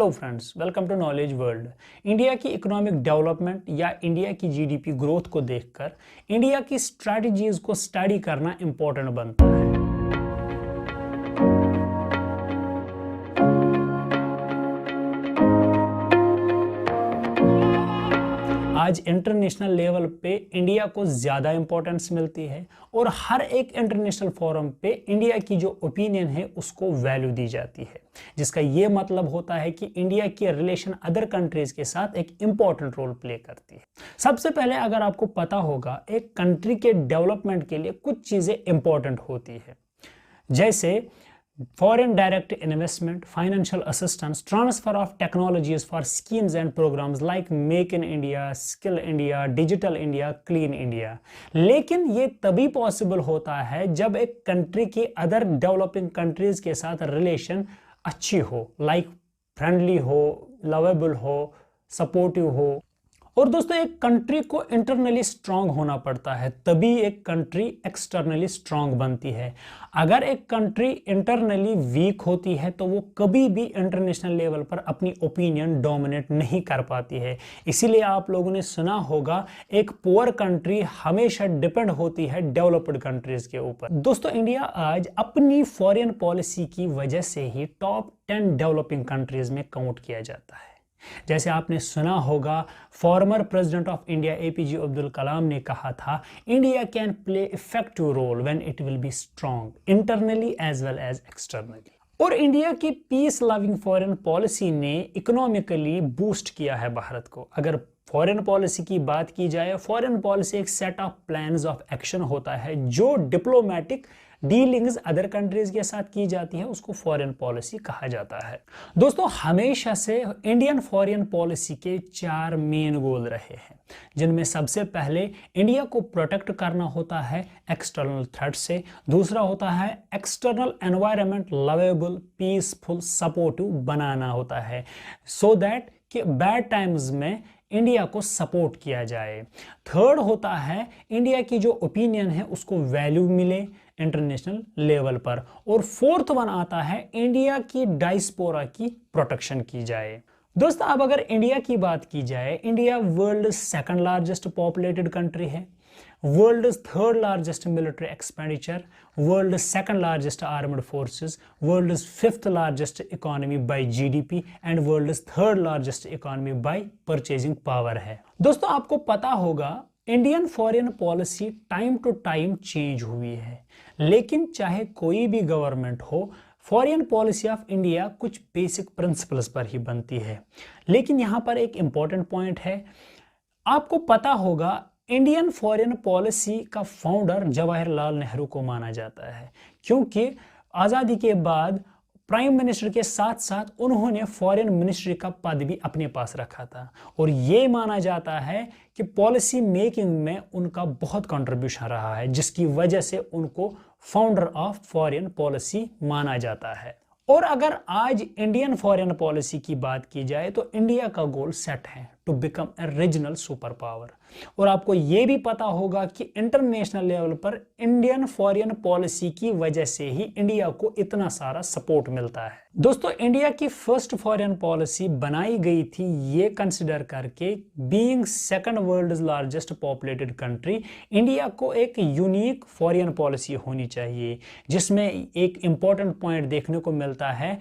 Hello friends, welcome to knowledge world. India की economic development या India की GDP growth को देखकर इंडिया की स्ट्रैटेजीज को स्टडी करना इंपॉर्टेंट बनता है। आज इंटरनेशनल लेवल पे इंडिया को ज़्यादा इंपॉर्टेंस मिलती है और हर एक इंटरनेशनल फोरम पे इंडिया की जो ओपिनियन है उसको वैल्यू दी जाती है, जिसका ये मतलब होता है कि इंडिया की रिलेशन अदर कंट्रीज के साथ एक इंपॉर्टेंट रोल प्ले करती है। सबसे पहले अगर आपको पता होगा, एक कंट्री के डेवलपमेंट के लिए कुछ चीज़ें इंपॉर्टेंट होती है, जैसे foreign direct investment, financial assistance, transfer of technologies for schemes and programs like Make in India, Skill India, Digital India, Clean India। लेकिन ये तभी पॉसिबल होता है जब एक कंट्री की अदर डेवलपिंग कंट्रीज के साथ रिलेशन अच्छी हो, लाइक फ्रेंडली हो, लवेबल हो, सपोर्टिव हो। और दोस्तों, एक कंट्री को इंटरनली स्ट्रांग होना पड़ता है, तभी एक कंट्री एक्सटर्नली स्ट्रांग बनती है। अगर एक कंट्री इंटरनली वीक होती है तो वो कभी भी इंटरनेशनल लेवल पर अपनी ओपिनियन डोमिनेट नहीं कर पाती है। इसीलिए आप लोगों ने सुना होगा, एक पुअर कंट्री हमेशा डिपेंड होती है डेवलप्ड कंट्रीज के ऊपर। दोस्तों, इंडिया आज अपनी फॉरेन पॉलिसी की वजह से ही टॉप 10 डेवलपिंग कंट्रीज में काउंट किया जाता है। जैसे आपने सुना होगा, former president of India APJ Abdul Kalam ने कहा था, India can play effective role when it will be strong internally as well as externally. और इंडिया की पीस लविंग फॉरेन पॉलिसी ने इकोनॉमिकली बूस्ट किया है भारत को। अगर फॉरेन पॉलिसी की बात की जाए, फॉरेन पॉलिसी एक set of plans of action होता है जो डिप्लोमेटिक डीलिंग्स अदर कंट्रीज के साथ की जाती है, उसको फॉरेन पॉलिसी कहा जाता है। दोस्तों, हमेशा से इंडियन फॉरेन पॉलिसी के 4 मेन गोल रहे हैं, जिनमें सबसे पहले इंडिया को प्रोटेक्ट करना होता है एक्सटर्नल थ्रेट से, दूसरा होता है external environment lovable, peaceful, supportive बनाना होता है, सो दैट कि बैड टाइम्स में इंडिया को सपोर्ट किया जाए। थर्ड होता है इंडिया की जो ओपिनियन है उसको वैल्यू मिले इंटरनेशनल लेवल पर। और फोर्थ वन आता है इंडिया की डायस्पोरा की प्रोटेक्शन की जाए। दोस्तों, अब अगर इंडिया की बात की जाए, India world second largest populated country है, world third largest military expenditure, world second largest armed forces, world fifth largest economy by GDP and world third largest economy by purchasing power है। दोस्तों, आपको पता होगा, Indian foreign policy time to time change हुई है, लेकिन चाहे कोई भी गवर्नमेंट हो, फॉरेन पॉलिसी ऑफ इंडिया कुछ बेसिक प्रिंसिपल्स पर ही बनती है। लेकिन यहाँ पर एक इंपॉर्टेंट पॉइंट है, आपको पता होगा इंडियन फॉरेन पॉलिसी का फाउंडर जवाहरलाल नेहरू को माना जाता है, क्योंकि आज़ादी के बाद प्राइम मिनिस्टर के साथ साथ उन्होंने फॉरेन मिनिस्ट्री का पद भी अपने पास रखा था। और ये माना जाता है कि पॉलिसी मेकिंग में उनका बहुत कंट्रीब्यूशन रहा है, जिसकी वजह से उनको फाउंडर ऑफ फॉरेन पॉलिसी माना जाता है। और अगर आज इंडियन फॉरेन पॉलिसी की बात की जाए तो इंडिया का गोल सेट है to become a regional super power. और आपको ये भी पता होगा कि इंटरनेशनल लेवल पर इंडियन फॉरेन पॉलिसी की वजह से ही इंडिया को इतना सारा सपोर्ट मिलता है। दोस्तों, इंडिया की फर्स्ट फॉरेन पॉलिसी बनाई गई थी ये कंसिडर करके, being second world largest populated country, India को एक यूनिक फॉरेन पॉलिसी होनी चाहिए, जिसमें एक इंपॉर्टेंट पॉइंट देखने को मिलता है,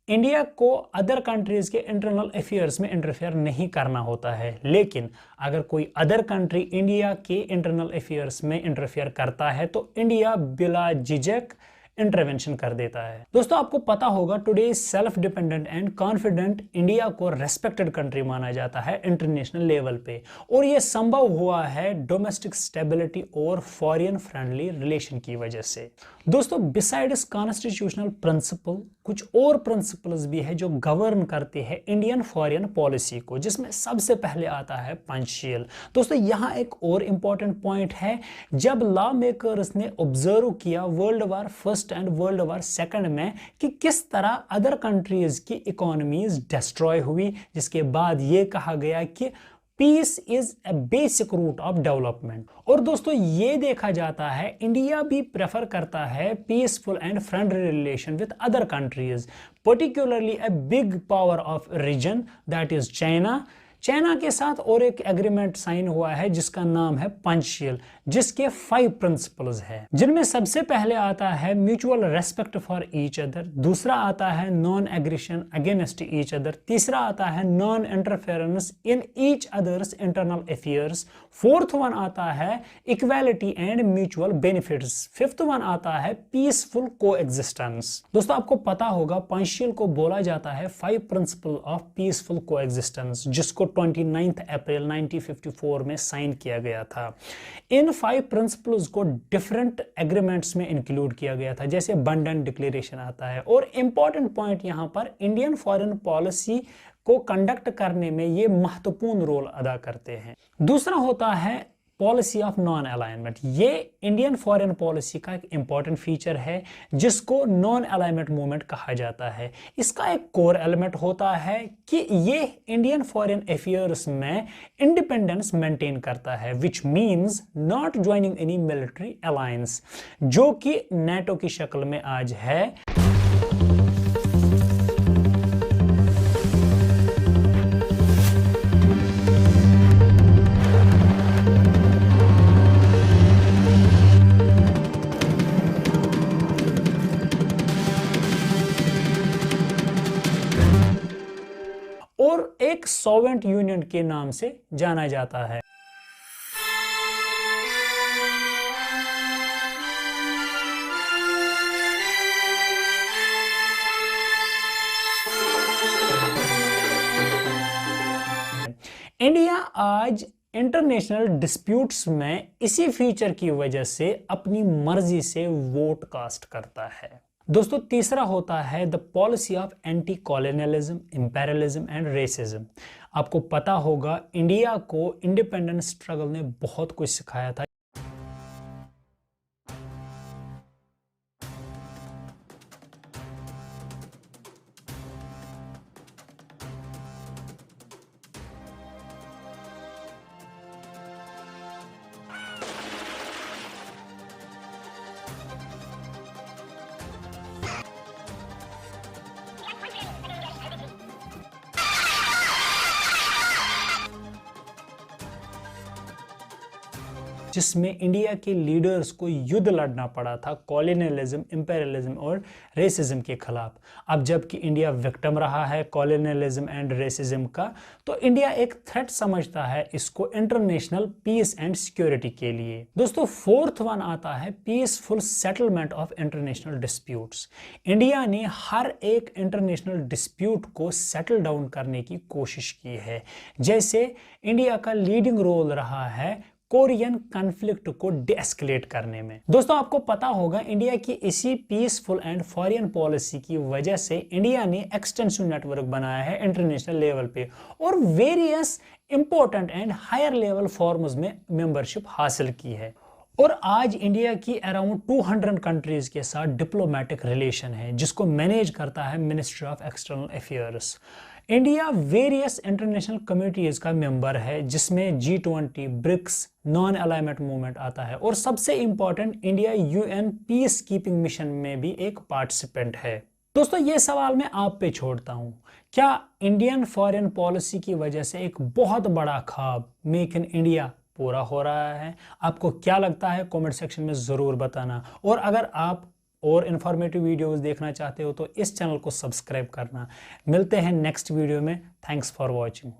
इंडिया को अदर कंट्रीज के इंटरनल अफेयर्स में इंटरफेयर नहीं करना होता है। लेकिन अगर कोई अदर कंट्री इंडिया के इंटरनल अफेयर्स में इंटरफेयर करता है तो इंडिया बिला झिझक इंटरवेंशन कर देता है। दोस्तों, आपको पता होगा, today self dependent and confident India को रेस्पेक्टेड कंट्री माना जाता है इंटरनेशनल लेवल पे, और यह संभव हुआ है डोमेस्टिक स्टेबिलिटी और फॉरेन फ्रेंडली रिलेशन की वजह से। दोस्तों, बिसाइड्स कॉन्स्टिट्यूशनल प्रिंसिपल, कुछ और प्रिंसिपल्स भी है जो गवर्न करते हैं इंडियन फॉरेन पॉलिसी को, जिसमें सबसे पहले आता है पंचशील। दोस्तों, यहाँ एक और इंपॉर्टेंट पॉइंट है, जब लॉ मेकर्स ने ऑब्जर्व किया world war first and world war second में कि किस तरह अदर कंट्रीज की इकोनॉमीज डिस्ट्रॉय हुई, जिसके बाद ये कहा गया कि peace is a basic root of development. और दोस्तों ये देखा जाता है इंडिया भी प्रेफर करता है peaceful and friendly relation with other countries, particularly a big power of region that is China. China के साथ और एक एग्रीमेंट साइन हुआ है जिसका नाम है पंचशील, जिसके 5 प्रिंसिपल्स है, जिनमें सबसे पहले आता है mutual respect for each other, दूसरा आता है non aggression against each other, तीसरा आता है non interference in each others internal affairs, fourth one आता है equality and mutual benefits, fifth one आता है पीसफुल कोएग्जिस्टेंस। दोस्तों आपको पता होगा पंचशील को बोला जाता है 5 प्रिंसिपल ऑफ पीसफुल कोएग्जिस्टेंस, जिसको 29 अप्रैल 1954 में साइन किया गया था। इन 5 प्रिंसिपल्स को डिफरेंट एग्रीमेंट्स में इंक्लूड किया गया था, जैसे बंडन डिक्लेरेशन आता है। और इंपॉर्टेंट पॉइंट यहां पर इंडियन फॉरेन पॉलिसी को कंडक्ट करने में ये महत्वपूर्ण रोल अदा करते हैं। दूसरा होता है पॉलिसी ऑफ नॉन अलाइनमेंट। ये इंडियन फॉरेन पॉलिसी का एक इंपॉर्टेंट फीचर है जिसको नॉन अलाइनमेंट मूवमेंट कहा जाता है। इसका एक कोर एलिमेंट होता है कि ये इंडियन फॉरेन अफेयर्स में इंडिपेंडेंस मेंटेन करता है, which means not joining any military alliance, जो कि नेटो की शक्ल में आज है। और एक सॉवेरेंट यूनियन के नाम से जाना जाता है। इंडिया आज इंटरनेशनल डिस्प्यूट्स में इसी फीचर की वजह से अपनी मर्जी से वोट कास्ट करता है। दोस्तों तीसरा होता है the policy of anti colonialism, imperialism and racism. आपको पता होगा इंडिया को इंडिपेंडेंस स्ट्रगल ने बहुत कुछ सिखाया था। जिसमें इंडिया के लीडर्स को युद्ध लड़ना पड़ा था कॉलोनियलिज्म, इंपेरियलिज्म और रेसिज्म के खिलाफ। अब जबकि इंडिया विक्टिम रहा है कॉलोनियलिज्म एंड रेसिज्म का, तो इंडिया एक थ्रेट समझता है इसको इंटरनेशनल पीस एंड सिक्योरिटी के लिए। दोस्तों फोर्थ वन आता है peaceful settlement of international disputes. India ने हर एक इंटरनेशनल डिस्प्यूट को सेटल डाउन करने की कोशिश की है। जैसे इंडिया का लीडिंग रोल रहा है कोरियन कॉन्फ्लिक्ट को डीएस्केलेट करने में। दोस्तों आपको पता होगा इंडिया की इसी पीसफुल एंड फॉरेन पॉलिसी की वजह से इंडिया ने एक्सटेंसिव नेटवर्क बनाया है इंटरनेशनल लेवल पे और various important and higher level forms में मेंबरशिप हासिल की है। और आज इंडिया की अराउंड 200 कंट्रीज के साथ डिप्लोमेटिक रिलेशन है, जिसको मैनेज करता है ministry of external affairs. India various international communities का मेंबर है, जिसमें G20, BRICS, non alignment movement आता है और सबसे important India UN peace keeping mission में भी एक पार्टिसिपेंट है। दोस्तों ये सवाल मैं आप पे छोड़ता हूं, क्या इंडियन फॉरेन पॉलिसी की वजह से एक बहुत बड़ा ख्वाब मेक इन इंडिया पूरा हो रहा है? आपको क्या लगता है कमेंट सेक्शन में ज़रूर बताना। और अगर आप और इन्फॉर्मेटिव वीडियोस देखना चाहते हो तो इस चैनल को सब्सक्राइब करना। मिलते हैं नेक्स्ट वीडियो में। Thanks for watching.